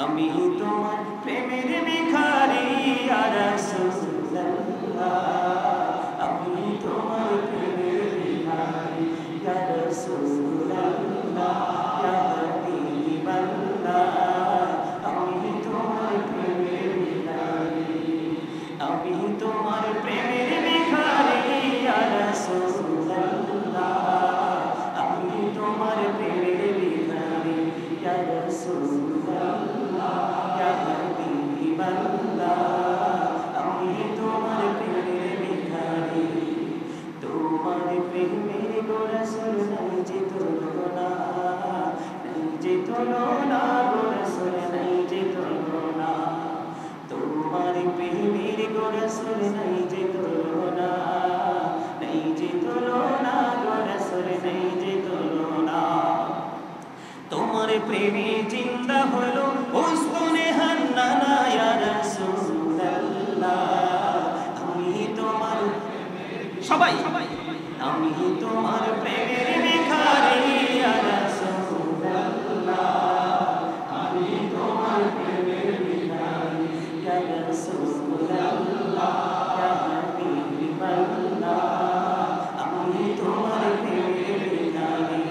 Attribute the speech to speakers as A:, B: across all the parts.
A: আমি তোমার প্রেমের ভিখারি ইয়া রাসূলুল্লাহ, আমি তোমার প্রেমের ভিখারি ইয়া রাসূলুল্লাহ, ইয়া হাবিবাল্লাহ, আমি তোমার প্রেমের ভিখারি, আমি তোমার প্রেমের ভিখারি ইয়া রাসূলুল্লাহ, আমি তোমার প্রেমের ভিখারি ইয়া রাসূলুল্লাহ, ইয়া হাবিবাল্লাহ, আমি তোমার প্রেমের ভিখারি। তোমার প্রেমের গো রাসূল নাই যে তুলনা, নাই যে তুলনা গো রাসূল নাই যে তুলনা। তোমার প্রেমের গো রাসূল নাই যে তুলনা, নাই যে তুলনা গো রাসূল নাই যে তুলনা। তোমার প্রেমে জিন্দা হলো উস্তুনে হান্নানা ইয়া রাসূলুল্লাহ, আমি তোমার সবাই আমি তোমার প্রেমের ভিখারি ইয়া রাসূলুল্লাহ, আমি তোমার প্রেমের ভিখারি ইয়া রাসূলুল্লাহ, ইয়া হাবিবাল্লাহ, আমি তোমার প্রেমের ভিখারি।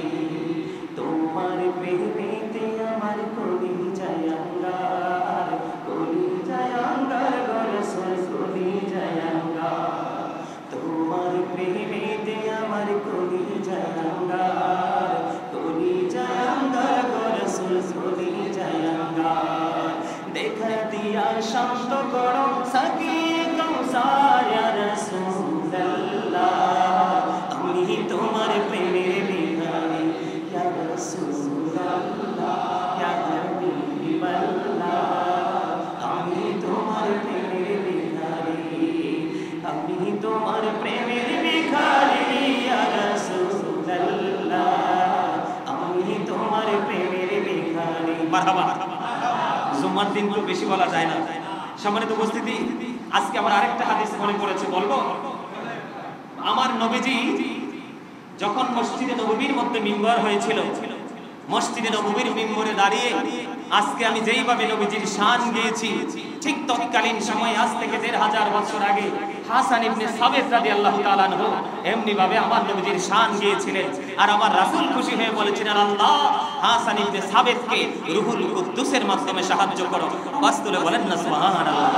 A: তোমার প্রেমেতে আমার কলিজায় আঙ্গার, কলিজায় আঙ্গার গো রাসূল কলিজায় আঙ্গার। তোমার প্রেমেতে আমার কলিজায় আঙ্গার, কলিজায় আঙ্গার গো রাসূল কলিজায় আঙ্গার। দেখা দিয়া শান্ত করো সাকিয়ে কৌসার ইয়া রাসূলুল্লাহ, আমি তোমার প্রেমের ভিখারি ইয়া রাসূলুল্লাহ, ইয়া হাবিবাল্লাহ, আমি তোমার প্রেমের ভিখারি, আমি তোমার প্রেমের ভিখারি ইয়া রাসূলুল্লাহ, আমি তোমার প্রেমের ভিখারি। মারহাবা। জুম্মার দিন তো বেশি বলা যায় না। সম্মানিত উপস্থিতি, আজকে আমার আরেকটা হাদিস মনে পড়েছে, বলবো? আমার নবীজি যখন মসজিদে নববীর মধ্যে মিম্বর হয়েছিল, মসজিদে নববীর মিম্বরে দাঁড়িয়ে আজকে আমি যেইভাবে নবীজির শান গেয়েছি, ঠিক তৎকালীন সময় আজ থেকে ১৫০০ বছর আগে হাসান ইবনে সাবিত রাদিয়াল্লাহু তাআলা আনহু এমনি ভাবে আমার নবীজির শান গেয়েছিলেন। আর আমার রাসূল খুশি হয়ে বলেছিলেন, আল্লাহ হাসান ইবনে সাবিতকে রূহুল কুদ্দুসের মাধ্যমে সাহায্য করো। বাস্তবে বলেন না সুবহানাল্লাহ।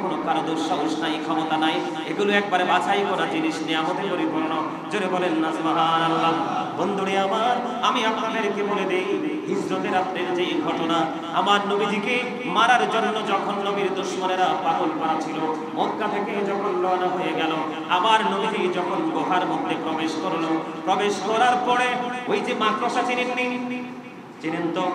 A: কোনো কারো দুঃসাহস নাই, ক্ষমতা নাই, এগুলো একবারে বাছাই করা জিনিস, নিয়ামতে পরিপূর্ণ। জোরে বলেন না সুবহানাল্লাহ। বন্ধুরে আমার, আমি আপনাদেরকে বলে দেই, হিজরতের রাতের যে ঘটনা, আমার নবীজিকে মারার জন্য যখন নবীর দুশমনেরা পাগল করা ছিল, মক্কা থেকে যখন রওনা হয়ে গেল, আমার নবীজি যখন গুহার মধ্যে প্রবেশ করলো, প্রবেশ করার পরে ওই যে মাকড়সা চিনেন তো?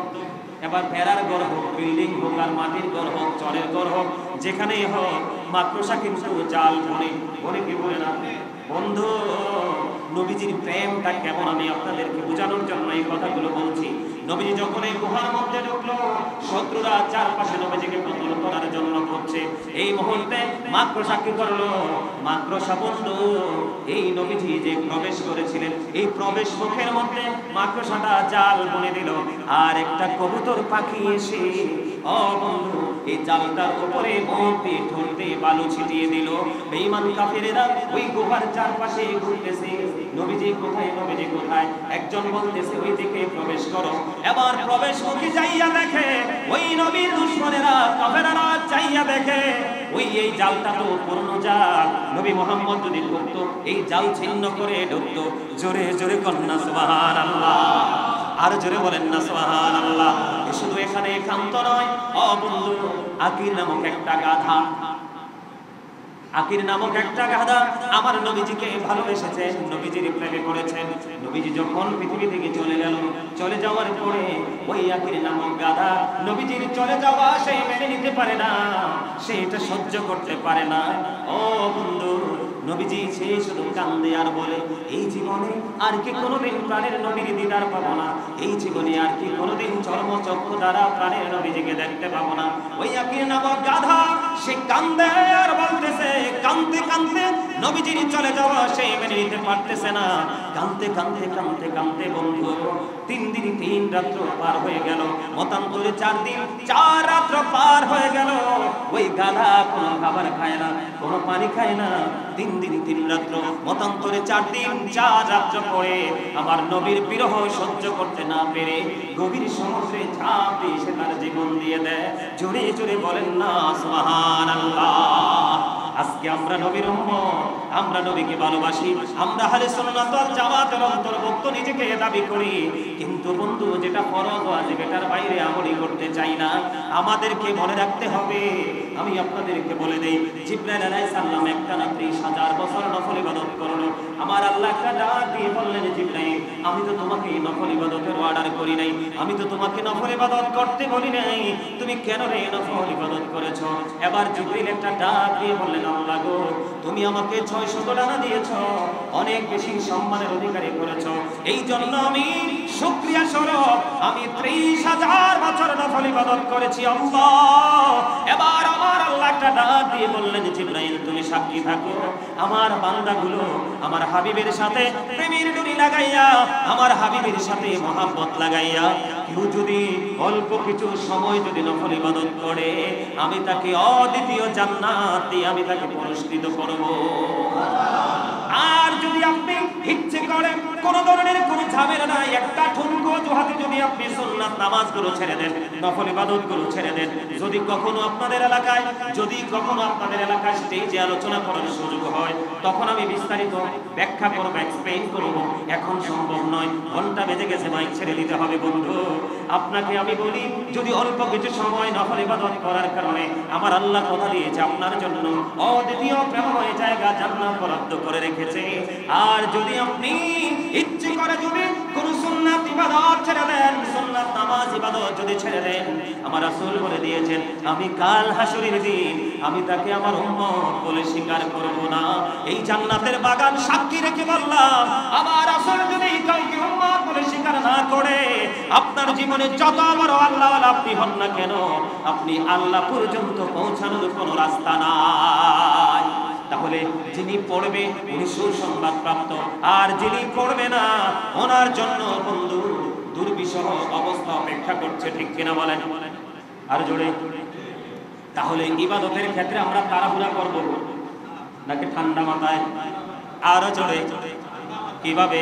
A: এবার ভেড়ার ঘর হোক, বিল্ডিং হোক, আর মাটির ঘর হোক, চরের ঘর হোক, যেখানেই হোক, মাকড়সা কিন্তু জাল বনে বনে কি বলে না বন্ধু। নবীজির প্রেমটা কেমন আমি আপনাদেরকে বোঝানোর জন্য এই কথাগুলো বলছি। নবীজি যখন এই গুহার মধ্যে ঢুকলো, শত্রুরা চারপাশে নবীজিকে কতল করার জন্য করছে। এই মুহূর্তে মাকড়সা কি করলো? মাকড়সা বন্ধু এই নবীজি যে প্রবেশ করেছিলেন, এই প্রবেশ মুখের মধ্যে মাকড়সাটা জাল বুনে দিল। আর একটা কবুতর পাখি এসে বন্ধু এই জালটার উপরে মুখে ঠোঁটে বালু ছিটিয়ে দিল। বেঈমান কাফেরেরা ওই গুহার চারপাশে ঘুরতেছে, নবীজি কোথায়, নবীজি কোথায়। একজন বলতেছে ওই দিকে প্রবেশ করো। এবার প্রবেশ মুখে যাইয়া দেখে ওই নবীর দুশমনেরা কাফেররা চাইয়া দেখে ওই এই জালটা তো পুরনো জাল। নবী মুহাম্মদ যদি ঢুকতো, এই জাল ছিন্ন করে ঢুকতো। জোরে জোরে কন্যা সুবহানাল্লাহ, আর জোরে বলেন না সুবহানাল্লাহ। শুধু এখানে একান্ত নয়, বন্ধু আকির নামক একটা গাধা, আকির নামক একটা গাধা আমার নবীজিকে ভালোবেসেছেন, নবীজির প্রেমে পড়েছেন। নবীজি যখন পৃথিবী থেকে চলে গেল, চলে যাওয়ার পরে ওই আকির নামক গাধা নবীজির চলে যাওয়া সে মেনে নিতে পারে না, সে এটা সহ্য করতে পারে না। ও বন্ধু, নবীজি সে শুধু কান্দে আর বলে, এই জীবনে আর কি কোনোদিন প্রাণের নবীর দিদার পাবো না, এই জীবনে আর কি কোনোদিন চর্মচক্ষু দ্বারা প্রাণের নবীজিকে দেখতে পাবো না। ওই একই নামক গাধা সে কান্দে আর বলতেছে, কান্দতে কান্দতে নবীজির চলে যাওয়া সে মেনে নিতে পারতেছে না। কান্দতে কান্দতে কান্দতে কান্দতে বন্ধু 3 দিন 3 রাত্র পার হয়ে গেল, মতান্তরে 4 দিন 4 রাত্র পার হয়ে গেল। ওই গাধা কোনো খাবার খায় না, কোনো পানি খায় না। 3 দিন 3 রাত্র মতান্তরে 4 দিন 4 রাত্র পরে আমার নবীর বিরহ সহ্য করতে না পেরে গভীর সমুদ্রে ঝাঁপ দিয়ে সে তার জীবন দিয়ে দেয়। জোরে জোরে বলেন না সুবহানাল্লাহ। আজকে আমরা নবীর উম্মত, আমরা নবীকে ভালোবাসি, আমরা আহলে সুন্নাত ওয়াল জামাতের অন্তর্ভুক্ত নিজেকে দাবি করি, কিন্তু বন্ধু যেটা ফরজ ওয়াজিব এটার বাইরে আমলি করতে চাই না। আমাদেরকে মনে রাখতে হবে, আমি আপনাদেরকে বলে দেই, জিবরাইল আলাইহিস সালাম একটানা 30,000 বছর নফল ইবাদত করলো। আমার আল্লাহ একটা ডাক দিয়ে বললেন, জিবরাইল আমি তো তোমাকে নফল ইবাদতের অর্ডার করি নাই, আমি তো তোমাকে নফল ইবাদত করতে বলি নাই, তুমি কেন রে নফল ইবাদত করেছো? এবার জিবরাইল একটা ডাক দিয়ে বললেন, আল্লাহ গো তুমি আমাকে 600 ডানা দিয়েছো, অনেক বেশি সম্মানের অধিকারী করেছো, এই জন্য আমি শুকরিয়া স্বরূপ আমি 30,000 বছর নফল ইবাদত করেছি আল্লাহ। এবার আমার আল্লাহ একটা ডাক দিয়ে বললেন, জিবরাইল তুমি সাক্ষী থাকো, আমার বান্দাগুলো আমার হাবিবের সাথে প্রেমের ডুরি লাগাইয়া, আমার হাবিবের সাথে মহব্বত লাগাইয়া কেউ যদি অল্প কিছু সময় যদি নফল ইবাদত করে, আমি তাকে অদ্বিতীয় জান্নাত দিয়ে আমি তাকে পুরস্কৃত করব। আর যদি আপনি ইচ্ছে করে কোন ধরনের কোন ঝামেলা নাই, একটা ঠুনকো জোহাতে যদি আপনি সুন্নাত নামাজগুলো ছেড়ে দেন, নফল ইবাদতগুলো ছেড়ে দেন, যদি কখনো আপনাদের এলাকায় স্টেজে আলোচনা করার সুযোগ হয়, তখন আমি বিস্তারিত ব্যাখ্যা করব, এক্সপ্লেইন করব। এখন সম্ভব নয়, ঘন্টা বেজে গেছে, মাইক ছেড়ে দিতে হবে। বন্ধু আপনাকে আমি বলি, যদি অল্প কিছু সময় নফল ইবাদত করার কারণে আমার আল্লাহ কথা দিয়েছে আপনার জন্য অদ্বিতীয় প্রেমময় জায়গা জান্নাত বরাদ্দ করে রেখেছে। আর যদি আপনি ইচ্ছে করে যদি কোন সুন্নাত ইবাদত ছেড়ে দেন, সুন্নাত নামাজ ইবাদত যদি ছেড়ে দেন, আমার রাসূল বলে দিয়েছেন আমি কাল হাসরের দিন আমি তাকে আমার উম্মত বলে স্বীকার করব না। এই জান্নাতের বাগান সাক্ষী রেখে বললাম, আমার রাসূল যদি কাউকে উম্মত বলে স্বীকার না করে, আপনার জীবনে যত বড় আল্লাহওয়ালা আপনি হন না কেন, আপনি আল্লাহ পর্যন্ত পৌঁছানোর কোনো রাস্তা নাই। তাহলে যিনি পড়বে উনি সুসংবাদ প্রাপ্ত, আর যিনি পড়বে না ওনার জন্য বন্ধু দুর্বিষহ অবস্থা অপেক্ষা করছে। ঠিক কিনা বলেন? আর জোরে। তাহলে ইবাদতের ক্ষেত্রে আমরা তাড়াহুড়া করব নাকি ঠান্ডা মাথায়? আরো জোরে। কিভাবে?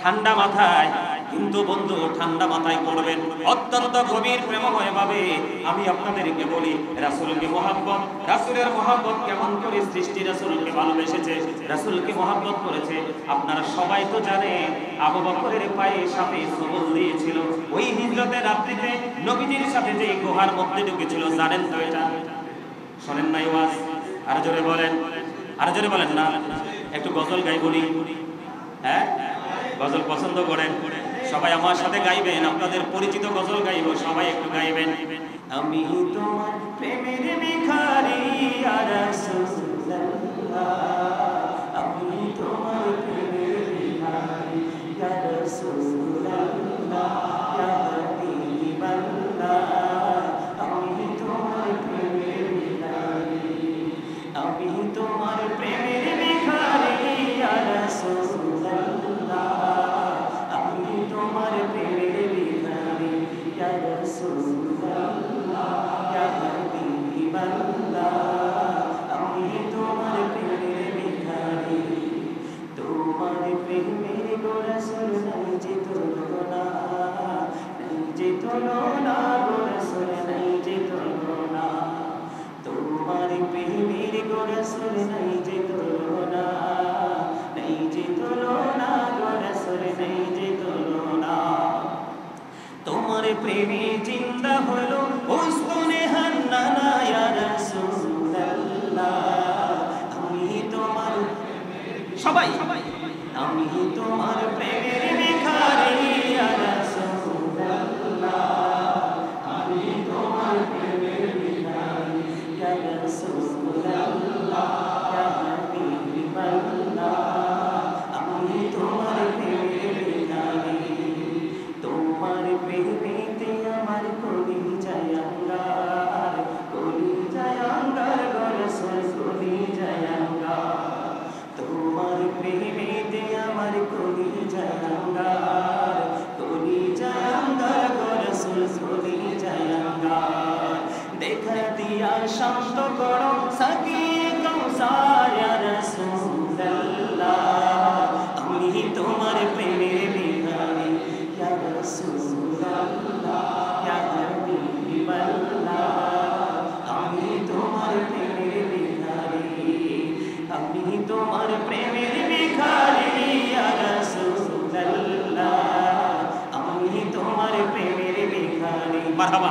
A: ঠান্ডা মাথায়। কিন্তু বন্ধু ঠান্ডা মাথায় করবেন, অত্যন্ত গভীর প্রেমময় ভাবে। আমি আপনাদেরকে বলি, রাসূলকে মহব্বত, রাসূলের মহব্বত কেমন করে সৃষ্টি রাসূলকে ভালোবেসেছে, রাসূলকে মহব্বত করেছে। আপনারা সবাই তো জানেন, আবু বকরের পায়ে সাপে সবল দিয়েছিল ওই হিজরতের রাত্রিতে, নবীজির সাথে যে গুহার মধ্যে ঢুকেছিল, জানেন তো এটা? শোনেন নাই ওয়াজ? আর জোরে বলেন, আর জোরে বলেন না। একটু গজল গাই বলি। হ্যাঁ, গজল পছন্দ করেন? সবাই আমার সাথে গাইবেন, আপনাদের পরিচিত গজল গাইব, সবাই একটু গাইবেন। আমি তোমার প্রেমের ভিখারি ইয়া রাসূলুল্লাহ, আমি তোমার প্রেমের ভিখারি ইয়া রাসূলুল্লাহ, ইয়া হাবিবাল্লাহ, আমি তোমার প্রেমের ভিখারি, আমি তোমার প্রেমের ভিখারি ইয়া রাসূলুল্লাহ, আমি তোমার প্রেমের ভিখারি ইয়া রাসূলুল্লাহ, ইয়া হাবিবাল্লাহ, আমি তোমার প্রেমের দিয়া শান্ত করো সাকিয়ে কৌসার ইয়া রাসূলুল্লাহ আমি তোমার প্রেমের ভিখারি ইয়া রাসূলুল্লাহ ইয়া হাবিবাল্লাহ আমি তোমার প্রেমের ভিখারি আমি তোমার প্রেমের ভিখারি ইয়া রাসূলুল্লাহ আমি তোমার প্রেমের ভিখারি মারহাবা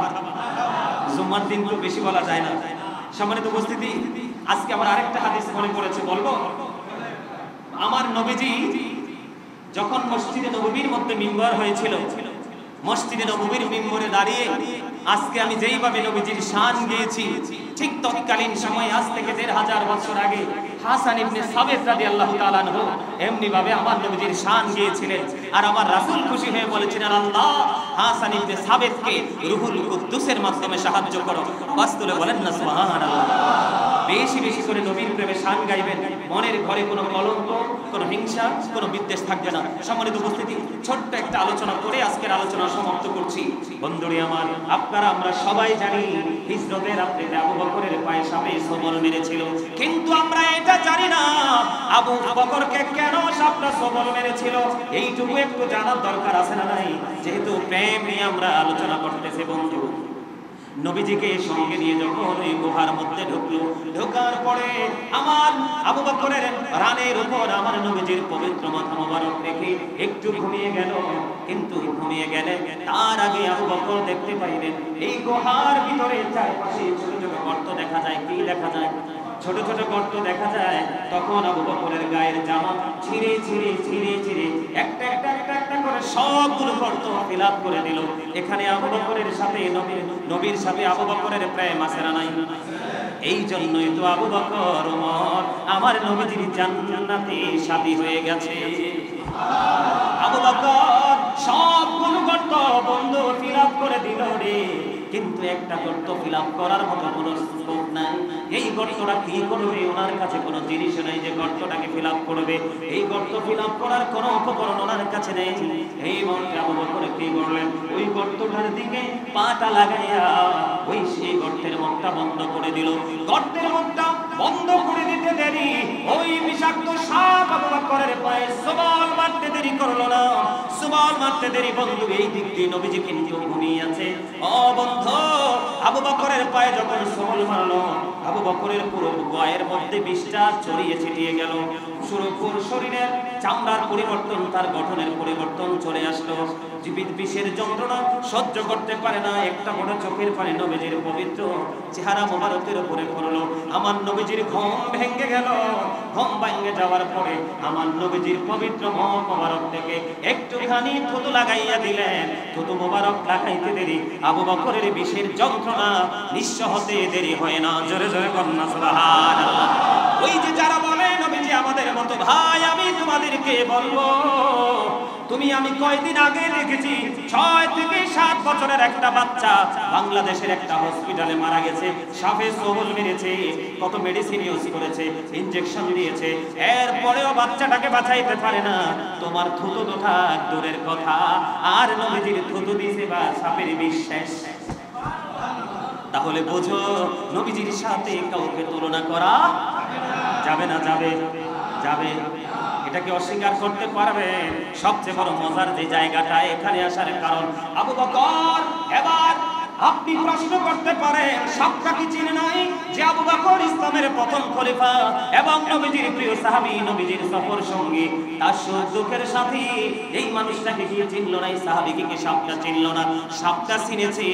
A: জুমার দিন তো বেশি বলা যায় না সম্মানিত উপস্থিতি আজকে আমার আরেকটা হাদিস মনে পড়েছে বলবো আমার নবীজি যখন মসজিদে নববীর মধ্যে মিম্বর হয়েছিল মসজিদে নববীর মিম্বরে দাঁড়িয়ে আজকে আমি যেইভাবে নবীজির শান গেয়েছি ঠিক তৎকালীন সময় আজ থেকে ১৫০০ বছর আগে হাসান ইবনে সাবিত রাদিয়াল্লাহু তাআলা আনহু এমনি ভাবে আমার নবীজির শান গেয়েছিলেন আর আমার রাসূল খুশি হয়ে বলেছিলেন আল্লাহ হাসান ইবনে সাবিতকে রূহুল কুদ্দুসের মাধ্যমে সাহায্য করো বাস তুলে বলেন না সুবহানাল্লাহ বেশি বেশি করে নবীর প্রেমে শান গাইবেন মনের ঘরে কোনো কলঙ্ক কোনো হিংসা কোনো বিদ্বেষ থাকবে না সম্মানিত উপস্থিতি ছোট্ট একটা আলোচনা করে আজকের আলোচনা সমাপ্ত করছি বন্ধুরে আমার আপনারা আমরা সবাই জানি হিজরতের রাতে আবু বকরের পায়ে সাপে সবল মেরেছিল কিন্তু আমরা এটা জানি না আবু বকরকে কেন সাপটা সবল মেরেছিল এইটুকু একটু জানার দরকার আছে না নাই যেহেতু প্রেম নিয়ে আমরা আলোচনা করতেছি বন্ধু নবীজিকে সঙ্গে নিয়ে যখন ওই গুহার মধ্যে ঢুকলো ঢোকার পরে আমার আবু বকরের রানের উপর আমার নবীজির পবিত্র মাথা মোবারক রেখে একটু ঘুমিয়ে গেল কিন্তু ঘুমিয়ে গেলে তার আগে আবু বকর দেখতে পাইলেন এই গুহার ভিতরে চারপাশে ছোট ছোট গর্ত দেখা যায় কি দেখা যায় ছোট ছোট গর্ত দেখা যায় তখন আবু বকরের গায়ের জামা ছিঁড়ে ছিঁড়ে ছিঁড়ে ছিঁড়ে একটা একটা একটা একটা করে সবগুলো গর্ত ফিল আপ করে দিল এখানে আবু বকরের সাথে নবীর সাথে আবু বকরের প্রেম আছে না নাই এই জন্যই তো আবু বকর ওমর আমার নবীজির জান্নাতে সাথী হয়ে গেছে আবু বকর সবগুলো গর্ত বন্ধ ফিল আপ করে দিল রে কিন্তু একটা গর্ত ফিল আপ করার মতো কোনো স্কোপ নাই এই গর্তটা কি করবে ওনার কাছে কোনো জিনিস নাই যে গর্তটাকে ফিল আপ করবে এই গর্ত ফিল আপ করার কোনো উপকরণ ওনার কাছে নেই এই মন্ত্রে আবু বকর কি করলেন ওই গর্তটার দিকে পাটা লাগাইয়া ওই সেই গর্তের মুখটা বন্ধ করে দিল গর্তের মুখটা বন্ধ করে দিতে দেরি ওই বিষাক্ত সাপ আবু বকরের পায়ে সবল মারতে দেরি করলো না সবল মারতে দেরি বন্ধু এই দিক দিয়ে নবীজি কিন্তু ঘুমিয়ে আছে ও বন্ধু আবু বকরের পায়ে যখন সবল মারলো আবু বকরের পুরো গায়ের মধ্যে বিষটা ছড়িয়ে ছিটিয়ে গেল পুরো শরীরের চামড়ার পরিবর্তন তার গঠনের পরিবর্তন চলে আসলো জীবিত বিষের যন্ত্রণা সহ্য করতে পারে না একটা বড় চোখের পানি নবীজির পবিত্র চেহারা মোবারকের উপরে পড়লো আমার নবীজির ঘুম ভেঙে গেল ঘুম ভেঙে যাওয়ার পরে আমার নবীজির পবিত্র মুখ মোবারক থেকে একটুখানি থুতু লাগাইয়া দিলেন থুতু মোবারক লাগাইতে দেরি আবু বকরের বিষের যন্ত্রণা নিঃস্ব হতে দেরি হয় না জোরে জোরে কন্যা সুবহানাল্লাহ ওই যে যারা বলে নবীজি আমাদের মতো ভাই আমি তোমাদেরকে বলবো তুমি আমি কয়দিন আগে দেখেছি 6 থেকে 7 বছরের একটা বাচ্চা বাংলাদেশের একটা হসপিটালে মারা গেছে সাপে সবল মেরেছে কত মেডিসিন ইউজ করেছে ইনজেকশন দিয়েছে এরপরেও বাচ্চাটাকে বাঁচাইতে পারে না তোমার থুতু তো থাক দূরের কথা আর নবীজির থুতু দিয়েছে বা সাপের বিশ্বাস তাহলে বোঝো নবীজির সাথে কাউকে তুলনা করা যাবে না যাবে যাবে এটাকে অস্বীকার করতে পারবে সবচেয়ে বড় মজার যে জায়গাটা এখানে আসার কারণ আবু বকর এবার আপনি প্রশ্ন করতে পারেন সবটা কি চিনে নাই যে আবু বকর ইসলামের প্রথম খলিফা এবং নবীজির প্রিয় সাহাবী নবীজির সফর সঙ্গী তার সুখ দুঃখের সাথী এই মানুষটাকে কি চিনল না এই সাহাবীকে কি সাপটা চিনল না সাপটা চিনেছে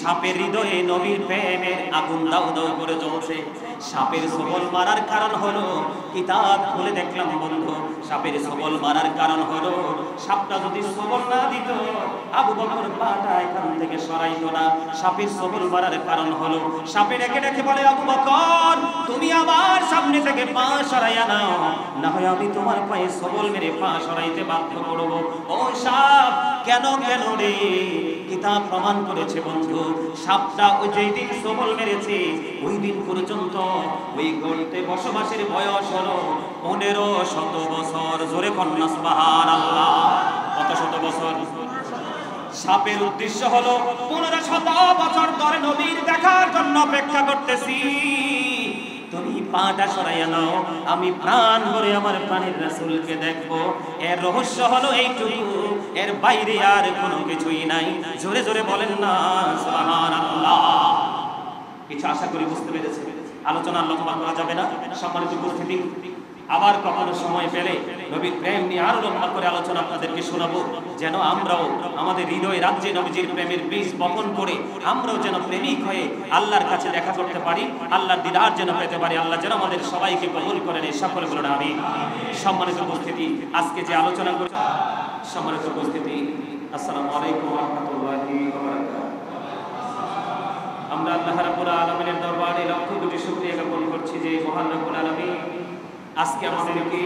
A: সাপের হৃদয়ে নবীর প্রেমের আগুন দাউ দাউ করে জ্বলছে সাপের সবল মারার কারণ হলো কিতাব খুলে দেখলাম বন্ধু সাপের সবল মারার কারণ হলো সাপটা যদি সবল না দিত আবু বকর পাটা এখান থেকে সরাইতো না সাপের সবল মারার কারণ হলো সাপে ডেকে ডেকে বলে আবু বকর তুমি আমার সামনে থেকে পা সরাইয়া নাও না হয় আমি তোমার পায়ে সবল মেরে পা সরাইতে বাধ্য করব ও সাপ কেন কেন রে কিতাব প্রমাণ করেছে বন্ধু সাপটা ওই যেই দিন সবল মেরেছে ওই দিন পর্যন্ত ওই গর্তে বসবাসের বয়স হলো 1500 বছর জোরে কন্যা সুবহানাল্লাহ কত শত বছর সাপের উদ্দেশ্য হলো 1500 বছর ধরে নবীর দেখার জন্য জন্য অপেক্ষা করতেছি, তুমি পাটা সরাইয়া নাও, আমি প্রাণ ভরে আমার প্রাণের রাসূলকে দেখবো। এর রহস্য হলো এইটুকু, এর বাইরে আর কোনো কিছুই নাই। জোরে জোরে বলেন না সুবহানাল্লাহ। কিছু আশা করি বুঝতে পেরেছেন। আলোচনা লম্বা করা যাবে না, সম্মানিত উপস্থিতি। আবার কখনো সময় পেলে নবীর প্রেম নিয়ে আরো লম্বা করে আলোচনা আপনাদেরকে শোনাবো, যেন আমরাও আমাদের হৃদয় রাজ্যে নবীজির প্রেমের বীজ বপন করে আমরাও যেন প্রেমিক হয়ে আল্লাহর কাছে দেখা করতে পারি, আল্লাহর দিদার যেন পেতে পারি। আল্লাহ যেন আমাদের সবাইকে কবুল করেন, এই সকলে বলেন আমিন। সম্মানিত উপস্থিতি, আজকে যে আলোচনা করব, সম্মানিত উপস্থিতি, আসসালামু আলাইকুম ওয়া রাহমাতুল্লাহি ওয়া বারাকাতুহু। আমরা আল্লাহ রাব্বুল আলামিনের দরবারে লক্ষ কোটি শুকরিয়া জ্ঞাপন করছি যে মহান রব্বুল আলামিন আজকে আমাদেরকে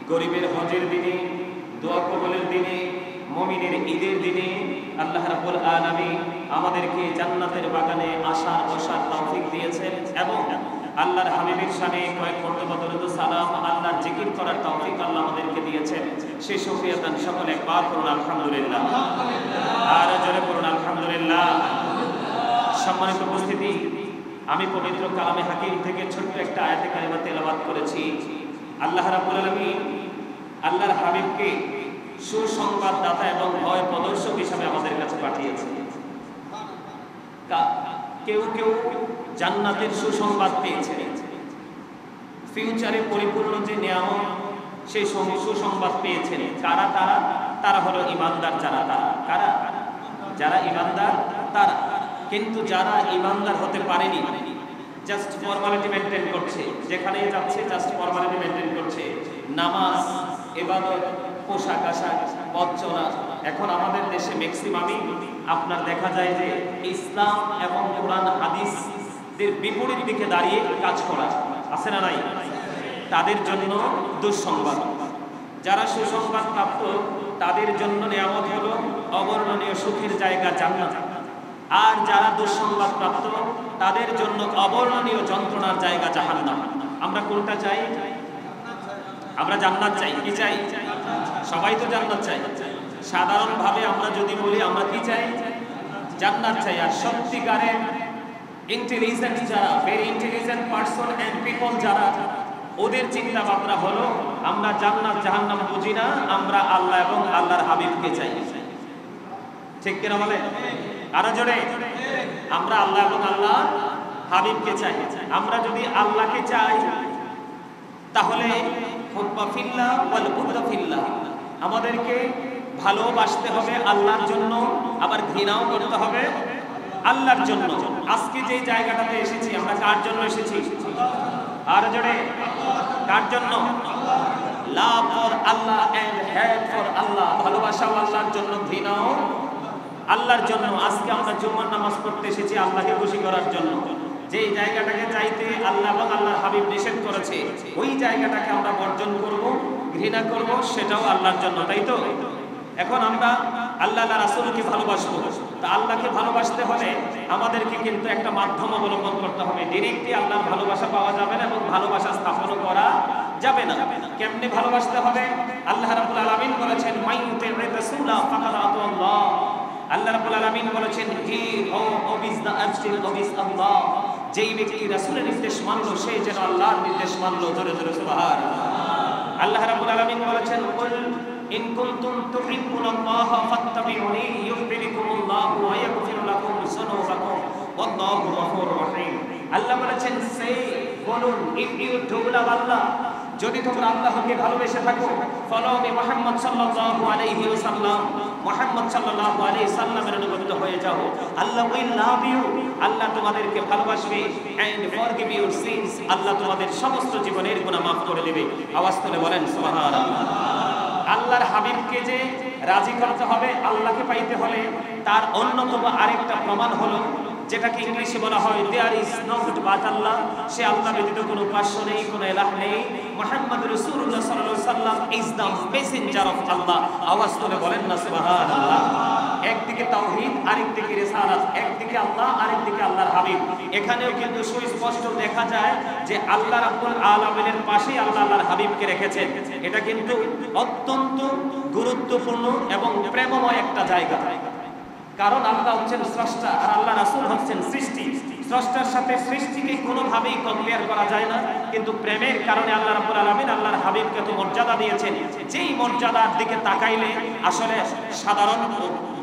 A: গরিবের হজের দিনে, দোয়া কবুলের দিনে, মুমিনের ঈদের দিনে আল্লাহ রাব্বুল আলামিন আমাদেরকে জান্নাতের বাগানে আসার বসার তৌফিক দিয়েছেন এবং আল্লাহর হাবিবের শানে কয়েক মর্তবা দরুদ সালাম, আল্লাহর জিকির করার তৌফিক আল্লাহ আমাদেরকে দিয়েছেন। সেই শুকরিয়া দান সকলে একবার করুন আলহামদুলিল্লাহ, আর জোরে করুন আলহামদুলিল্লাহ। সম্মানিত উপস্থিতি, আমি পবিত্র কালামে হাকিম থেকে ছোট্ট একটা আয়াতে কারিমা তেলাওয়াত করেছি। আল্লাহ রাব্বুল আলামিন আল্লাহর হাবিবকে সুসংবাদদাতা এবং ভয় প্রদর্শক হিসেবে আমাদের কাছে পাঠিয়েছেন। কেউ কেউ জান্নাতের সুসংবাদ পেয়েছে, ফিউচারে পরিপূর্ণ যে নিয়ামত সেই সুসংবাদ পেয়েছেন। কারা তারা? তারা হলো ঈমানদার। কারা? যারা ঈমানদার তারা। কিন্তু যারা ঈমানদার হতে পারেনি, জাস্ট ফর্মালিটি মেনটেন করছে, যেখানে যাচ্ছে জাস্ট ফর্মালিটি মেনটেন করছে, নামাজ, ইবাদত, পোশাক আশাক, পথ চলা। এখন আমাদের দেশে ম্যাক্সিমামই আপনার দেখা যায় যে ইসলাম এবং কোরআন হাদিসের বিপরীত দিকে দাঁড়িয়ে কাজ করা আছে না নাই? তাদের জন্য দুঃসংবাদ। যারা সুসংবাদ প্রাপ্ত তাদের জন্য নিয়ামত হলো অবর্ণনীয় সুখের জায়গা জান্নাত। আর যারা দুঃসংবাদ প্রাপ্ত তাদের জন্য অবর্ণনীয় যন্ত্রণার জায়গা জাহান্নাম। আমরা কোনটা চাই? আমরা জান্নাত চাই। কি চাই? সবাই তো জান্নাত চাই। সাধারণভাবে আমরা যদি বলি আমরা কি চাই? জান্নাত চাই। আর সত্যিকারের ইন্টেলিজেন্ট যারা, very intelligent person and people যারা, ওদের চিন্তা ভাবনা হলো আমরা জান্নাত জাহান্নাম বুঝি না, আমরা আল্লাহ এবং আল্লাহর হাবিবকে চাই। ঠিক কিনা বলে? আরো জোরে, আমরা আল্লাহ এবং আল্লাহ হাবিবকে চাই। আমরা যদি আল্লাহকে চাই তাহলে হুব্বা ফিল্লাহ ওয়াল বুগদা ফিল্লাহ, আমাদেরকে ভালোবাসতে হবে আল্লাহর জন্য, আবার ঘৃণাও করতে হবে আল্লাহর জন্য। আজকে যে জায়গাটাতে এসেছি আমরা কার জন্য এসেছি? আর জোরে, কার জন্য? Love for Allah and hate for Allah. ভালোবাসাও আল্লাহর জন্য, ঘৃণাও আল্লাহর জন্য। আজকে আমরা জুমার নামাজ পড়তে এসেছি আল্লাহকে খুশি করার জন্য। যেই জায়গাটাকে চাইতে আল্লাহ এবং আল্লাহর হাবিব নিষেধ করেছে, ওই জায়গাটাকে আমরা বর্জন করব, ঘৃণা করব, সেটাও আল্লাহর জন্য, তাই তো? এখন আমরা আল্লাহ রাসূলকে ভালোবাসবো, তা আল্লাহকে ভালোবাসতে হলে আমাদেরকে কিন্তু একটা মাধ্যম অবলম্বন করতে হবে। ডিরেক্টলি আল্লাহর ভালোবাসা পাওয়া যাবে না এবং ভালোবাসা স্থাপন করা যাবে না। কেমনে ভালোবাসতে হবে? আল্লাহ রাব্বুল আলামিন বলেছেন মাইয়ুতির রাসূলা ফাকাদ আতাল্লাহ। আল্লাহ রাব্বুল আলামিন বলেছেন হি ওবিস দা অ্যাবসলিউট ওবিস আল্লাহ। যেই ব্যক্তি রাসূলের নির্দেশ মানলো সে যেন আল্লাহর নির্দেশ মানলো। জোরে জোরে সুবহানাল্লাহ। আল্লাহ রাব্বুল আলামিন বলেছেন কুল ইন কুনতুম তুহিব্বুনাল্লাহ ফাত্তাবিউনি ইউহিব্বুকুমুল্লাহু ওয়া ইয়াগফির লাকুম যুনুবাকুম ওয়াল্লাহু গফুরুর রহিম। আল্লাহ বলেছেন সে বলুন, ইফ ইউ ডু লাভ আল্লাহ, যদি তোমরা আল্লাহকে ভালোবেসে থাকো, ফলো মি মুহাম্মদ সাল্লাল্লাহু আলাইহি ওয়াসাল্লাম, মুহাম্মদ সাল্লাল্লাহু আলাইহি সাল্লামের অনুগত হয়ে যাও, আল্লাহ উইল লাভ ইউ, আল্লাহ তোমাদেরকে ভালোবাসবে, এন্ড ফরগিভ ইউর সিনস, আল্লাহ তোমাদের সমস্ত জীবনের গুনাহ maaf করে দেবে। আওয়াজ তুলে বলেন সুবহানাল্লাহ। আল্লাহর হাবিবকে যে রাজি করতে হবে আল্লাহকে পাইতে হলে, তার অন্যতম আরেকটা প্রমাণ হলো যেটাকে ইংলিশে বলা হয় there is no god but Allah. সে আল্লাহ ব্যতীত কোনো উপাস্য নেই, কোনো ইলাহ নেই। মুহাম্মদ রাসূলুল্লাহ সাল্লাল্লাহু আলাইহি সাল্লাম ইজ দ্য মেসেঞ্জার অফ আল্লাহ। আওয়াজ তুলে বলেন না সুবহানাল্লাহ। একদিকে তাওহীদ, আরেকদিকে রিসালাত, একদিকে আল্লাহ, আরেকদিকে আল্লাহর হাবিব। এখানেও কিন্তু সুস্পষ্ট দেখা যায় যে আল্লাহ রাব্বুল আলামিনের পাশেই আল্লাহ আল্লাহর হাবিবকে রেখেছেন। এটা কিন্তু অত্যন্ত গুরুত্বপূর্ণ এবং প্রেমময় একটা জায়গা। কারণ আল্লাহ হচ্ছেন স্রষ্টা আর আল্লাহ রাসূল হচ্ছেন সৃষ্টি।
B: স্রষ্টার সাথে সৃষ্টিকে কোনোভাবেই কম্পেয়ার করা যায় না, কিন্তু প্রেমের কারণে আল্লাহ রাব্বুল আলামিন আল্লাহর হাবিবকে তো মর্যাদা দিয়েছেন, যেই মর্যাদার দিকে তাকাইলে আসলে সাধারণ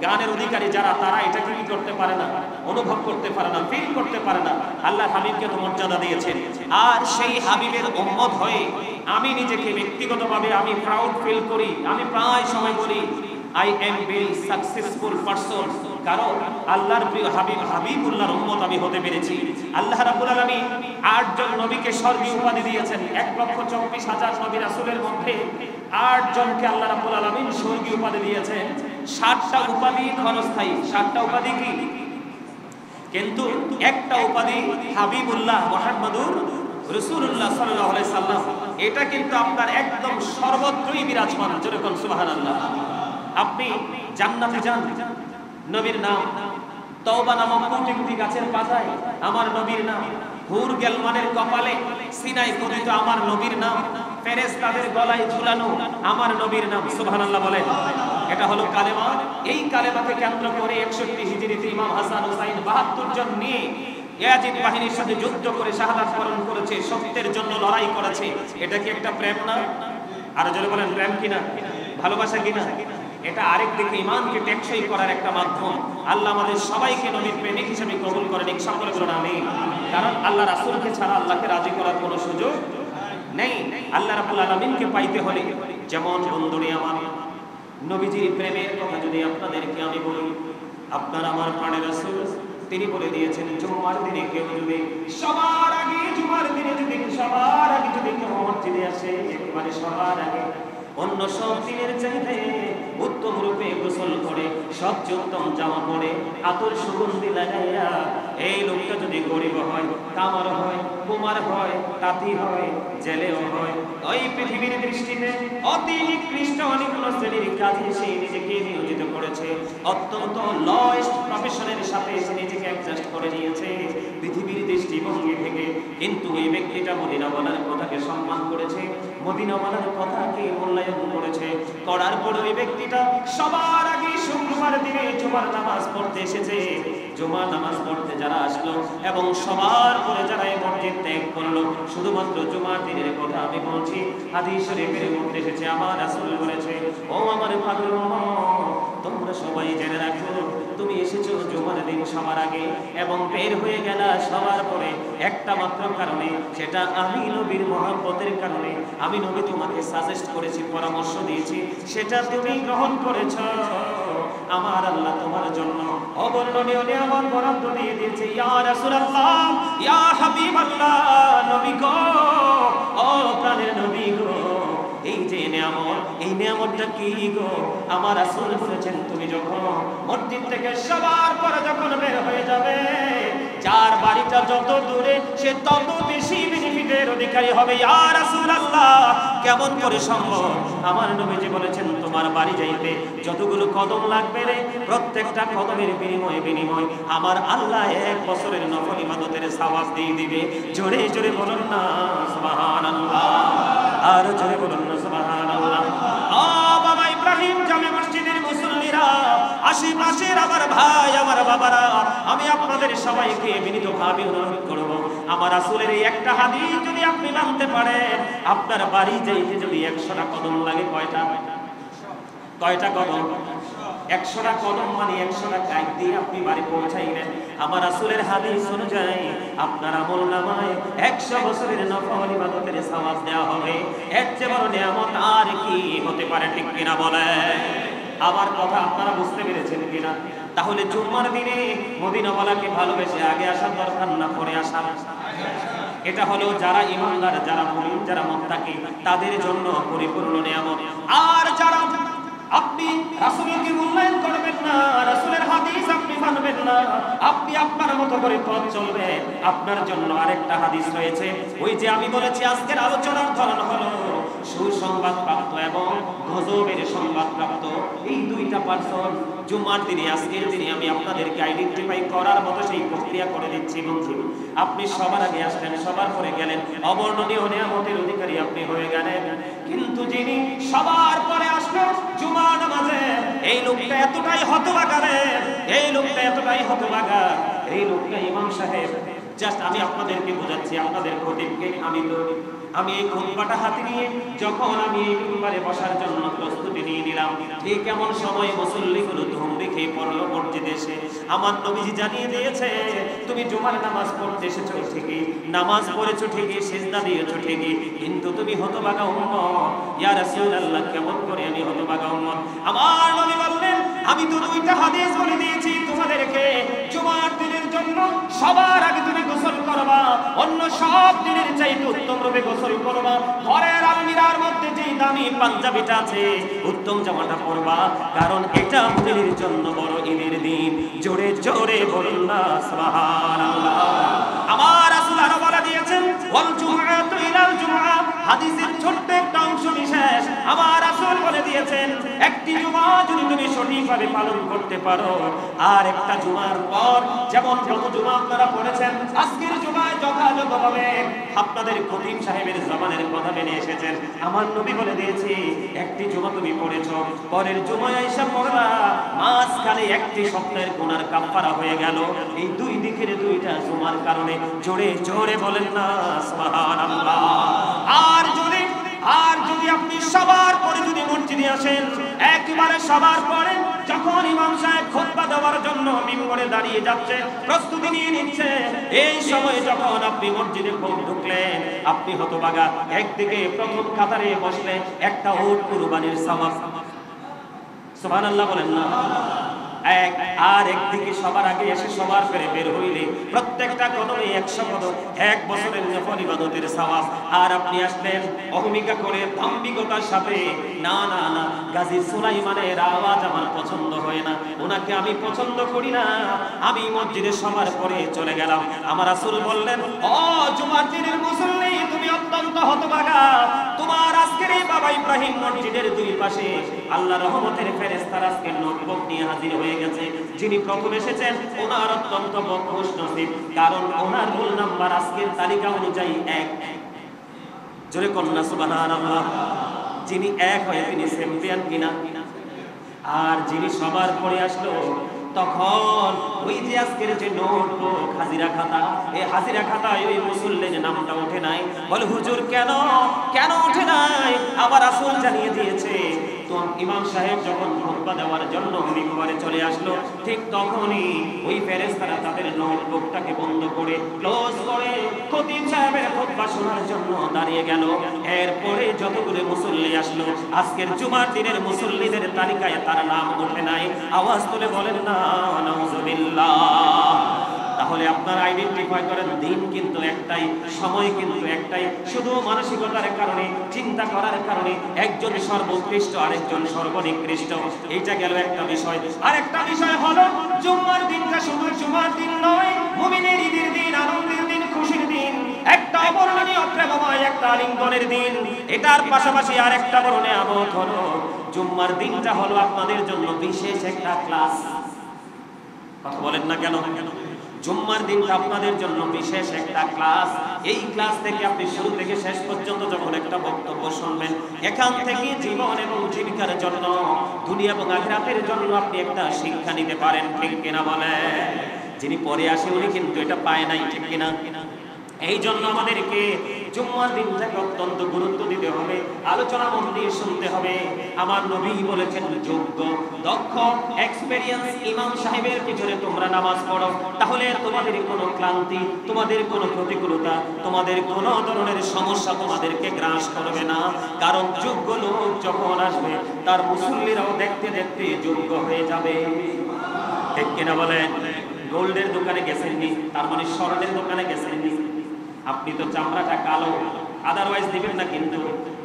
B: গানের অধিকারী যারা তারা এটাকে কি করতে পারে না, অনুভব করতে পারে না, ফিল করতে পারে না। আল্লাহর হাবিবকে তো মর্যাদা দিয়েছেন। আর সেই হাবিবের উম্মত হয়ে আমি নিজেকে ব্যক্তিগতভাবে আমি প্রাউড ফিল করি। আমি প্রায় সময় বলি I am very successful person, কারণ আল্লাহর প্রিয় হাবিব হাবিবুল্লাহর উম্মত আমি হতে পেরেছি। আল্লাহ রাব্বুল আলামিন 8 জন নবীকে স্বর্গীয় উপাধি দিয়েছেন। 1,24,000 নবী রাসূলের মধ্যে 8 জনকে আল্লাহ রাব্বুল আলামিন স্বর্গীয় উপাধি দিয়েছেন। 60টা উপাধি ক্ষণস্থায়ী। 60টা উপাধি কি? কিন্তু একটা উপাধি হাবিবুল্লাহ মুহাম্মাদুর রাসূলুল্লাহ সাল্লাল্লাহু আলাইহি সাল্লাম, এটা কিন্তু আপনার একদম সর্বত্রই বিরাজমান। যেরকম সুবহানাল্লাহ। আপনি জান্নাতে যান, নবীর নাম। তওবা নামক কোটি কোটি গাছের পাতায় আমার নবীর নাম। হুর গেলমানের কপালে সিনাই খোদিত আমার নবীর নাম। ফেরেশতাদের গলায় ঝুলানো আমার নবীর নাম। সুবহানাল্লাহ বলেন। এটা হলো কালেমা। এই কালেমাকে কেন্দ্র করে 61 হিজরিতে ইমাম হাসান হুসাইন 72 জন নিয়ে ইয়াজিদ বাহিনীর সাথে যুদ্ধ করে শাহাদাত বরণ করেছে, সত্যের জন্য লড়াই করেছে। এটা কি একটা প্রেম না? আর জোরে বলেন, প্রেম কিনা, ভালোবাসা কিনা? এটা আরেক দিকে ঈমানকে টেকসই করার একটা মাধ্যম। আল্লাহ আমাদের সবাইকে নবীর প্রেমিক হিসেবে কবুল করেন, সকলে বলুন আমিন। কারণ আল্লাহ রাসূলকে ছাড়া আল্লাহকে রাজি করার কোনো সুযোগ নেই। আল্লাহ রাব্বুল আলামিনকে পাইতে হলে, যেমন বন্ধুরে আমার নবীজির প্রেমের কথা যদি আপনাদেরকে আমি বলি, আপনার আমার প্রাণের রাসূল তিনি বলে দিয়েছেন, জুমার দিনে কেউ যদি সবার আগে কেউ মসজিদে আসে, একেবারে সবার আগে অন্য সব দিনের চাইতে উত্তম রূপে গোসল করে সবচেয়ে উত্তম জামা পরে আতর সুগন্ধি লাগাইয়া, এই লোকটা যদি গরিব হয়, কামার হয়, কুমার হয়, তাঁতি হয়, জেলেও হয়, ওই পৃথিবীর দৃষ্টিতে অতি নিকৃষ্ট অনিম্ন শ্রেণীর কাজে সে নিজেকে নিয়োজিত করেছে, অত্যন্ত লয়েস্ট প্রফেশনের সাথে সে নিজেকে অ্যাডজাস্ট করে নিয়েছে পৃথিবীর দৃষ্টিভঙ্গি থেকে। কিন্তু এই ব্যক্তিটা মদিনাওয়ালার কথাকে সম্মান করেছে, মদিনাওয়ালার কথাকে মূল্যায়ন করেছে। করার পর ওই ব্যক্তিটা সবার আগে শুক্রবার দিনে জুমার নামাজ পড়তে এসেছে। জুমার নামাজ পড়তে যারা আসলো এবং সবার পরে যারা এই মসজিদ ত্যাগ করলো, শুধুমাত্র জুমার দিনের কথা আমি বলছি। হাদিস শরীফের মধ্যে এসেছে, আমার রাসূল বলেছে, ও আমার পাগল উম্মত, তোমরা সবাই জেনে রাখো, তুমি এসেছো জুমার দিন সবার আগে এবং বের হয়ে গেলা সবার পরে একটা মাত্র কারণে, সেটা আমি নবীর মহব্বতের কারণে। আমি নবী তোমাকে সাজেস্ট করেছি, পরামর্শ দিয়েছি, সেটা তুমি গ্রহণ করেছো। আমার আল্লাহ তোমার জন্য অবর্ণনীয় নিয়ামত বরাদ্দ দিয়ে দিয়েছে। ইয়া রাসূলুল্লাহ, ইয়া হাবিবাল্লাহ, নবী গো, ও প্রাণের নবী গো, এই যে নিয়ামত, এই নিয়ামতটা কি গো? আমার রাসূল বলেছেন, তুমি যখন মসজিদ থেকে সবার পরে যখন বের হয়ে যাবে, যার বাড়িটা যত দূরে সে তত বেশি বেনিফিটের অধিকারী হবে। ইয়া রাসূলুল্লাহ, কেমন করে সম্ভব? আমার নবীজি বলেছেন, তোমার বাড়ি যাইতে যতগুলো কদম লাগবে রে, প্রত্যেকটা কদমের বিনিময় আমার আল্লাহ 1 বছরের নফল ইবাদতের সওয়াব দিয়ে দিবে। জোরে জোরে বলুন না সুবহানাল্লাহ, আর জোরে বলুন না সুবহানাল্লাহ। ও বাবা ইব্রাহিম জামে মসজিদের মুসল্লিরা, আশেপাশের আমার ভাই, আমার বাবারা, আমি আপনাদের সবাইকে বিনীতভাবে অনুরোধ করব, আমার রাসূলের এই একটা হাদিস যদি আপনি মানতে পারেন, আপনার বাড়ি যাইতে যদি 100টা কদম লাগে, কয়টা কদম? 100টা কদম মানে 100টা কাইক দিয়ে আপনি বাড়ি পৌঁছাইবেন। আমার রাসূলের হাদিস অনুযায়ী আপনার আমলনামায় 100 বছরের নফল ইবাদতের সওয়াব দেওয়া হবে। এর চেয়ে বড় নিয়ামত আর কি হতে পারে, ঠিক কিনা বলেন? আমার কথা আপনারা বুঝতে পেরেছেন কিনা? তাহলে জুম্মার দিনে মদিনাওয়ালাকে ভালোবেসে আগে আসার দরকার না পরে আসার? এটা হলো যারা ঈমানদার, যারা মুমিন, যারা মুত্তাকি, তাদের জন্য পরিপূর্ণ নিয়ামত। আর যারা আপনি রাসূলকে মূল্যায়ন করবেন না, রাসূলের হাদিস আপনি মানবেন না, আপনি আপনার মতো করে পথ চলবেন, আপনার জন্য আরেকটা হাদিস রয়েছে। ওই যে আমি বলেছি আজকের আলোচনার ধরন হলো সুসংবাদপ্রাপ্ত এবং গজবের সংবাদপ্রাপ্ত, এই দুইটা পার্সন। জুমার দিনে, আজকের দিনে আমি আপনাদেরকে আইডেন্টিফাই করার মতো সেই প্রক্রিয়া করে দিচ্ছি। বন্ধু, আপনি সবার আগে আসলেন, সবার পরে গেলেন, অবর্ণনীয় নিয়ামতের অধিকারী আপনি হয়ে গেলেন। কিন্তু যিনি সবার পরে আসলো জুমা নামাজে, এই লোকটা এতটাই হতভাগা রে, এই লোকটা এতটাই হতভাগা, এই লোকটা ইমাম সাহেব, জাস্ট আমি আপনাদেরকে বোঝাচ্ছি, আপনাদের খতিবকে আমি এই খুতবাটা হাতে নিয়ে যখন আমি এই মিম্বারে বসার জন্য প্রস্তুতি নিয়ে নিলাম, ঠিক এমন সময় মুসল্লিগুলো ধুমড়ি খেয়ে পড়লো মসজিদে এসে। আমার নবীজি জানিয়ে দিয়েছে, তুমি জুমার নামাজ পড়তে এসেছো ঠিকই, নামাজ পড়েছো ঠিকই, সিজদা দিয়েছো ঠিকই, কিন্তু তুমি হতভাগা উম্মত। ইয়া রাসূলুল্লাহ, কেমন করে আমি হতভাগা উম্মত? আমার নবী বললেন, আমি তো দুইটা হাদিস বলে দিয়েছি তোমাদেরকে, জুমার দিনের জন্য সবার আগে তুমি গোসল করবা, অন্য সব দিনের চাইতে উত্তম রূপে গোসল করবা, ঘরের আলমিরার মধ্যে যে দামি পাঞ্জাবিটা আছে উত্তম জামাটা পরবা, কারণ এটা মুমিনের জন্য বড় ঈদের দিন। জোরে জোরে বলুন না সুবহানাল্লাহ। আমার রাসূল আরো বলে দিয়েছেন, ওয়াল জুমআতু ইলাল জুমআ, হাদিসের ছোট্ট একটা অংশ বিশেষ আমার রাসূল বলে দিয়েছেন, একটি জুমা যদি তুমি সঠিকভাবে পালন করতে পারো, আর একটা জুমার পর যেমন যত জুমা আপনারা পড়েছেন, আজকের জুমায় যথাযথভাবে আপনাদের খতিব সাহেবের জবানের কথা মেনে এসেছেন। আমার নবী বলে দিয়েছি, একটি জুমা তুমি পড়েছো, পরের জুমায় এসে পড়লা, মাঝখানে একটি সপ্তাহের গুনার কাফারা হয়ে গেল এই দুই দিকের দুইটা জুমার কারণে। জোরে জোরে বলেন না সুবহানাল্লাহ। আর যদি আপনি সবার পরে যদি মসজিদে আসেন, একেবারে সবার পরে যখন ইমাম সাহেব খুতবা দেওয়ার জন্য মিম্বরে দাঁড়িয়ে যাচ্ছে, প্রস্তুতি নিয়ে নিচ্ছে, এই সময় যখন আপনি মসজিদে ঢুকলেন, আপনি হতভাগা, একদিকে প্রথম কাতারে বসলে একটা উট কুরবানির সওয়াব, সুবহানাল্লাহ বলেন না, আর একদিকে সবার আগে এসে সবার পরে বের হইলে প্রত্যেকটা কদমে 100 কদম, 1 বছরের নফল ইবাদতের সওয়াব। আর আপনি আসলেন অহমিকা করে, দাম্ভিকতার সাথে, না না না, গাজী সুলাইমানের আওয়াজ আমার পছন্দ হয় না, ওনাকে আমি পছন্দ করি না, আমি মসজিদে সবার পরে চলে গেলাম। আমার রাসূল বললেন, ও জুমার দিনের মুসল্লি, তুমি অত্যন্ত হতভাগা, তোমার আজকের এই বাবা ইব্রাহিম মসজিদের দুই পাশে আল্লাহর রহমতের ফেরেশতারা আজকে নোটবুক নিয়ে হাজির হয়ে গেছে। যিনি প্রথম এসেছেন ওনার অত্যন্ত খুশ নসিব, কারণ ওনার রোল নাম্বার আজকের তালিকা অনুযায়ী 1। জোরে কন্যা সুবহানাল্লাহ। যিনি 1 হয়ে তিনি চ্যাম্পিয়ন কিনা। আর যিনি সবার পরে আসলো, তখন ওই যে আজকের যে নোটবুক হাজিরা খাতা, এই হাজিরা খাতায় ওই মুসল্লির নামটা ওঠে নাই। বলে, হুজুর কেন ওঠে নাই? আবার রাসূল জানিয়ে দিয়েছে, তো ইমাম সাহেব যখন খুতবা দেওয়ার জন্য মিম্বরে চলে আসলো, ঠিক তখনই ওই ফেরেশতারা তাদের নোটবুকটাকে বন্ধ করে, ক্লোজ করে, খতিব সাহেবের খুতবা শোনার জন্য দাঁড়িয়ে গেল। এরপরে যতগুলো মুসল্লি আসলো, আজকের জুমার দিনের মুসল্লিদের তালিকায় তার নাম ওঠে নাই। আওয়াজ তুলে বলেন না নাউজুবিল্লাহ। তাহলে আপনারা আইডেন্টিফাই করেন, দিন কিন্তু একটাই, সময় কিন্তু একটাই, শুধু মানসিকতার কারণে, চিন্তা করার কারণে একজন সর্বোৎকৃষ্ট আরেকজন সর্বনিকৃষ্ট। এইটা গেল একটা বিষয়। আরেকটা বিষয় হলো, জুমার দিনটা শুধু জুমার দিন নয়, মুমিনের ঈদের দিন, আনন্দের দিন, খুশির দিন, একটা অবর্ণনীয় প্রেমময় একটা আলিঙ্গনের দিন। এটার পাশাপাশি আরেকটা বড় নিয়ামত হলো, জুমার দিনটা হলো আপনাদের জন্য বিশেষ একটা ক্লাস। কথা বলেন না কেন? জুম্মার দিনটা আপনাদের জন্য বিশেষ একটা ক্লাস। এই ক্লাস থেকে আপনি শুরু থেকে শেষ পর্যন্ত যখন একটা বক্তব্য শুনবেন, এখান থেকে জীবন এবং জীবিকার জন্য, দুনিয়া এবং আখিরাতের জন্য আপনি একটা শিক্ষা নিতে পারেন। ঠিক কিনা বলে? যিনি পরে আসে উনি কিন্তু এটা পায় নাই, ঠিক কিনা? এই জন্য আমাদেরকে জুম্মার দিনটাকে অত্যন্ত গুরুত্ব দিতে হবে, আলোচনা মন দিয়ে শুনতে হবে। আমার নবী বলেছেন, যোগ্য, দক্ষ, এক্সপেরিয়েন্স ইমাম সাহেবের পিছনে তোমরা নামাজ পড়ো, তাহলে তোমাদের কোনো ক্লান্তি, তোমাদের কোনো প্রতিকূলতা, তোমাদের কোনো ধরনের সমস্যা তোমাদেরকে গ্রাস করবে না। কারণ যোগ্য লোক যখন আসবে, তার মুসল্লিরাও দেখতে দেখতে যোগ্য হয়ে যাবে। ঠিক কিনা বলেন? গোল্ডের দোকানে গেছেননি, তার মানে স্বর্ণের দোকানে গেছেননি। আপনি তো চামড়াটা কালো, আদারওয়াইজ দিবেন না, কিন্তু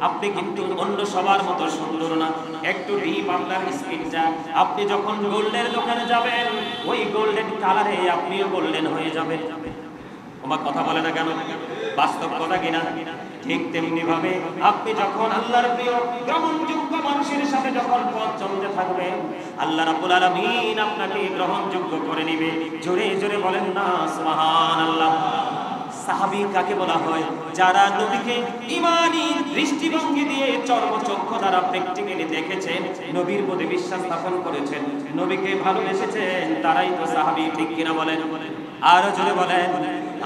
B: আপনি কিন্তু অন্য সবার মতো সুন্দর না, একটু ডিপ আপনার স্কিনটা। আপনি যখন গোল্ডের দোকানে যাবেন, ওই গোল্ডেন কালারে আপনিও গোল্ডেন হয়ে যাবেন। আমার কথা বলে না কেন? বাস্তব কথা কিনা? ঠিক তেমনি ভাবে আপনি যখন আল্লাহর প্রিয় গ্রহণযোগ্য মানুষের সাথে যখন পথ চলতে থাকবেন, আল্লাহ রাব্বুল আলামিন আপনাকে গ্রহণযোগ্য করে নেবে। জোরে জোরে বলেন না সুবহানাল্লাহ। সাহাবী কাকে বলা হয়? যারা নবীকে ঈমানী দৃষ্টিভঙ্গি দিয়ে চর্মচক্ষু দ্বারা প্র্যাকটিক্যালি দেখেছেন, নবীর প্রতি বিশ্বাস স্থাপন করেছেন, নবীকে ভালোবেসেছেন, তারাই তো সাহাবী। ঠিক কিনা বলেন? আরো জোরে বলেন।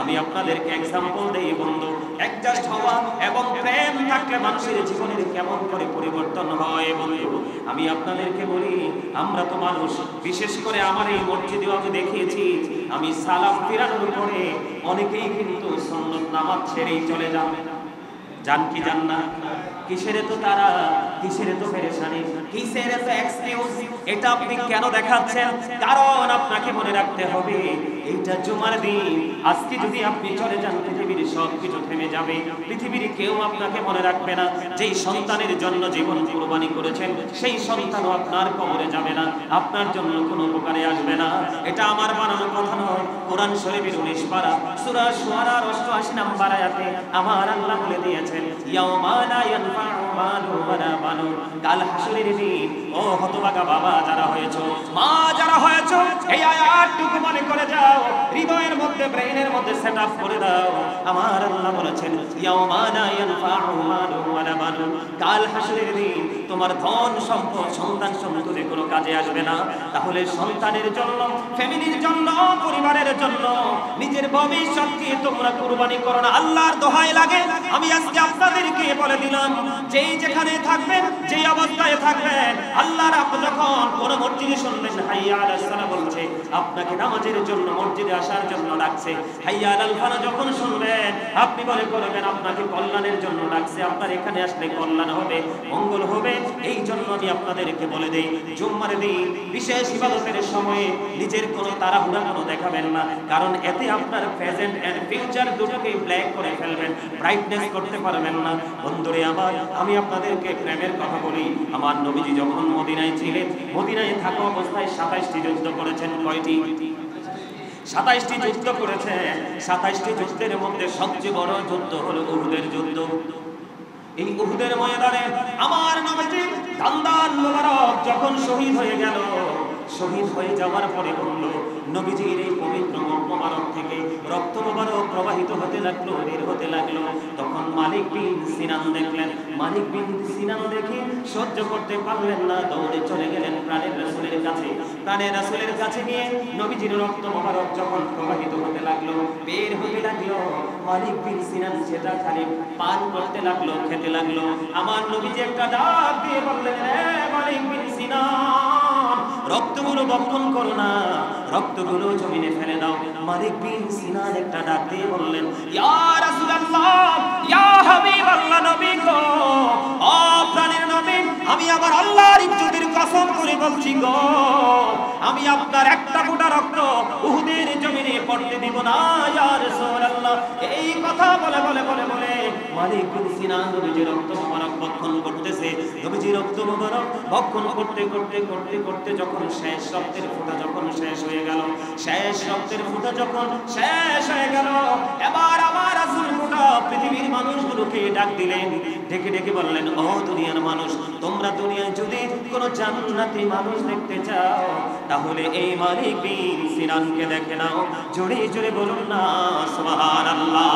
B: আমি আপনাদেরকে এক্সাম্পল দেই বন্ধু, অ্যাডজাস্ট হওয়া এবং প্রেম থাকলে মানুষের জীবনের কেমন করে পরিবর্তন হয় বন্ধু। আমি আপনাদেরকে বলি, আমরা তো মানুষ, বিশেষ করে আমার এই মসজিদেও আমি দেখিয়েছি, আমি সালাম ফিরানোর পরে অনেকেই কিন্তু সুন্নত নামাজ ছেড়েই চলে যান কি যান না? কিসের তো তারা, কিসের তো পেরেশানি, কিসের তো এক্সকিউজ? এটা আপনি কেন দেখাচ্ছেন? কারণ আপনাকে মনে রাখতে হবে এইটা জুমার দিন। আজকে যদি আপনি চলে যান, পৃথিবীর সব কিছু থেমে যাবে, পৃথিবীর কেউ আপনাকে মনে রাখবে না। যেই সন্তানের জন্য জীবন কুরবানি করেছেন, সেই সন্তানও আপনার কবরে যাবে না, আপনার জন্য কোনো উপকারে আসবে না। এটা আমার বানানো কথা নয়, কোরআন শরীফের 19 পারা সূরা শুআরার 88 নম্বর আয়াতে আমার আল্লাহ বলে দিয়েছেন, ইয়াউমা লা ইয়ানফাউ মালু ওয়ালা বানুন। কাল হাসরের দিন, ও হতভাগা বাবা যারা হয়েছো, মা যারা হয়েছো, এই আয়াতটুকু মনে করে যাও, হৃদয়ের মধ্যে, ব্রেইনের মধ্যে সেটআপ করে দাও। আমার আল্লাহ বলেছেন, ইয়াউমা লা ইয়ানফাউ মালু ওয়ালা বানুন। কাল হাসরের দিন তোমার ধন সম্পদ, সন্তান সন্ততি কোনো কাজে আসবে না। তাহলে সন্তানের জন্য, ফ্যামিলির জন্য, পরিবারের জন্য নিজের ভবিষ্যৎকে তোমরা কুরবানি করো না। আল্লাহর দোহাই লাগে, আমি আজকে আপনাদেরকে বলে দিলাম, যেই যেখানে থাকবেন, যেই অবস্থায় থাকবেন, আল্লাহর আপনি যখন কোন মসজিদে শুনবেন হাইয়া আলাস সালাহ বলছে, আপনাকে নামাজের জন্য মসজিদে আসার জন্য ডাকছে, হাইয়া আলাল ফালাহ যখন শুনবেন, আপনি মনে করবেন আপনাকে কল্যাণের জন্য ডাকছে, আপনার এখানে আসলে কল্যাণ হবে, মঙ্গল হবে। এই জন্য আমি আপনাদেরকে বলে দেই, জুম্মার দিন বিশেষ ইবাদতের সময়ে নিজের কোনো তাড়াহুড়া কোনো দেখাবেন না, কারণ এতে আপনার প্রেজেন্ট এন্ড ফিউচার দুটোকে ব্ল্যাক করে ফেলবেন, ব্রাইটনেস করতে পারবেন না। বন্ধুরে আমার, আমি আপনাদেরকে প্রেমের কথা বলি। আমার নবীজি যখন মদিনায় ছিলেন, মদিনায় থাকা অবস্থায় 27টি যুদ্ধ করেছেন। কয়টি? 27টি যুদ্ধ করেছেন। 27টি যুদ্ধের মধ্যে সবচেয়ে বড় যুদ্ধ হলো উহুদের যুদ্ধ। এই উহুদের ময়দানে আমার নবীজি দান্দান মোবারক যখন শহীদ হয়ে গেল, শহীদ হয়ে যাওয়ার পরে বলল, নবীজির এই পবিত্র মুখ মোবারক থেকে রক্ত মোবারক প্রবাহিত হতে লাগলো, বের হতে লাগলো। তখন মালিক বিন সিনান দেখলেন। মালিক বিন সিনান দেখে সহ্য করতে পারলেন না, দৌড়ে চলে গেলেন প্রাণের রাসূলের কাছে। প্রাণের রাসূলের কাছে গিয়ে নবীজির রক্ত মোবারক যখন প্রবাহিত হতে লাগলো, বের হতে লাগলো, মালিক বিন সিনান সেটা খালি পান করতে লাগলো, খেতে লাগলো। আমার নবীজি একটা ডাক দিয়ে বললেন, হে মালিক বিন সিনান, রক্তগুলো বক্ষণ করো না, রক্তগুলো জমিনে ফেলে দাও। মালিক বিন সিনান একটা ডাক দিয়ে বললেন, ইয়া রাসূলুল্লাহ, ইয়া হাবিবাল্লাহ, নবী গো, ও প্রাণের নবী, আমি আমার আল্লাহর ইজ্জতের কসম করে বলছি গো, আমি আপনার একটা ফোঁটা রক্ত উহুদের জমিনে পড়তে দিব না ইয়া রাসূলুল্লাহ। এই কথা বলে বলে বলে বলে মালিক বিন সিনান নবীজির রক্ত মোবারক ভক্ষণ করতেছে। নবীজির রক্ত মোবারক ভক্ষণ করতে করতে করতে করতে যখন শেষ রক্তের ফোঁটা যখন শেষ হয়ে গেল, শেষ রক্তের ফোঁটা যখন শেষ হয়ে গেল, এবার আমার রাসূল গোটা পৃথিবীর মানুষগুলোকে ডাক দিলেন, ডেকে ডেকে বললেন, ও দুনিয়ার মানুষ, তোমরা দুনিয়ায় যদি কোনো জান্নাতি মানুষ দেখতে চাও, তাহলে এই মালিক বিন সিনানকে দেখে নাও। জোরে জোরে বলুন না সুবহানাল্লাহ।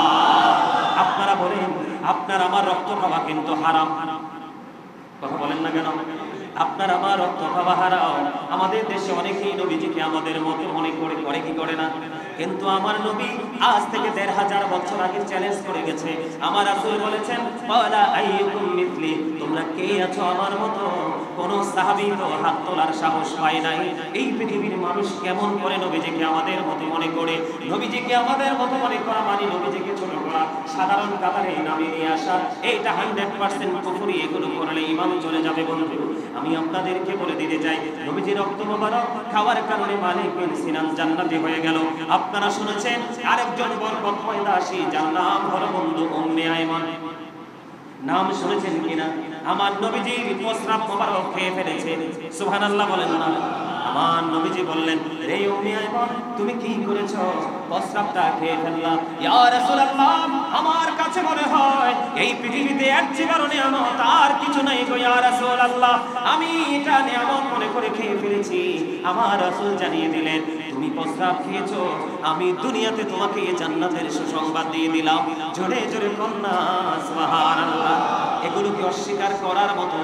B: আপনারা বলেন, আপনার আমার রক্ত খাওয়া কিন্তু হারাম। কথা বলেন না কেন? আপনার আমার রক্ত খাওয়া হারাম। আমাদের দেশে অনেকেই নবীজিকে আমাদের মতো মনে করে, করে কি করে না? কিন্তু আমার নবী আজ থেকে 1500 বছর আগে চ্যালেঞ্জ করে গেছে। আমার রাসূল বলেছেন, ওয়ালা আইয়ুকুম মিথলি, তোমরা কে আছো আমার মতো? কোন সাহাবী তো হাত তোলার সাহস পায় নাই। এই পৃথিবীর মানুষ কেমন করে নবীজিকে আমাদের মতো মনে করে? নবীজিকে আমাদের মতো মনে করা মানে নবীজিকে ছোট করা, সাধারণ কাতারে নামিয়ে নিয়ে আসা, এটা 100% কুফরি। এগুলো করলে ঈমান চলে যাবে বন্ধু। আমি আপনাদেরকে বলে দিতে চাই, নবীজির রক্ত মোবারক খাওয়ার কারণে মালিক বিন সিনান জান্নাতি হয়ে গেল। আপনারা শুনেছেন আরেকজন বরকত পয়দাশী, যার নাম হলো বন্ধু উম্মে আইমান। নাম শুনেছেন কিনা? আমার নবীজির প্রস্রাব মোবারক খেয়ে ফেলেছে। সুবহানাল্লাহ বলেন না? আমার নবীজি বললেন, রে উম্মে আইমান, তুমি কি করেছো? প্রস্রাবটা খেয়ে ফেললাম। ইয়া রাসূলুল্লাহ, আমার কাছে মনে হয় এই পৃথিবীতে এর চেয়ে বড় নিয়ামত আর কিছু নাই গো ইয়া রাসূলুল্লাহ। আমি এটা নিয়ামত মনে করে খেয়ে ফেলেছি। আমার রাসূল জানিয়ে দিলেন, তুমি প্রস্রাব খেয়েছো, আমি দুনিয়াতে তোমাকে জান্নাতের সুসংবাদ দিয়ে দিলাম। জোরে জোরে কন্যা সুবহানাল্লাহ। এগুলো কি অস্বীকার করার মতো?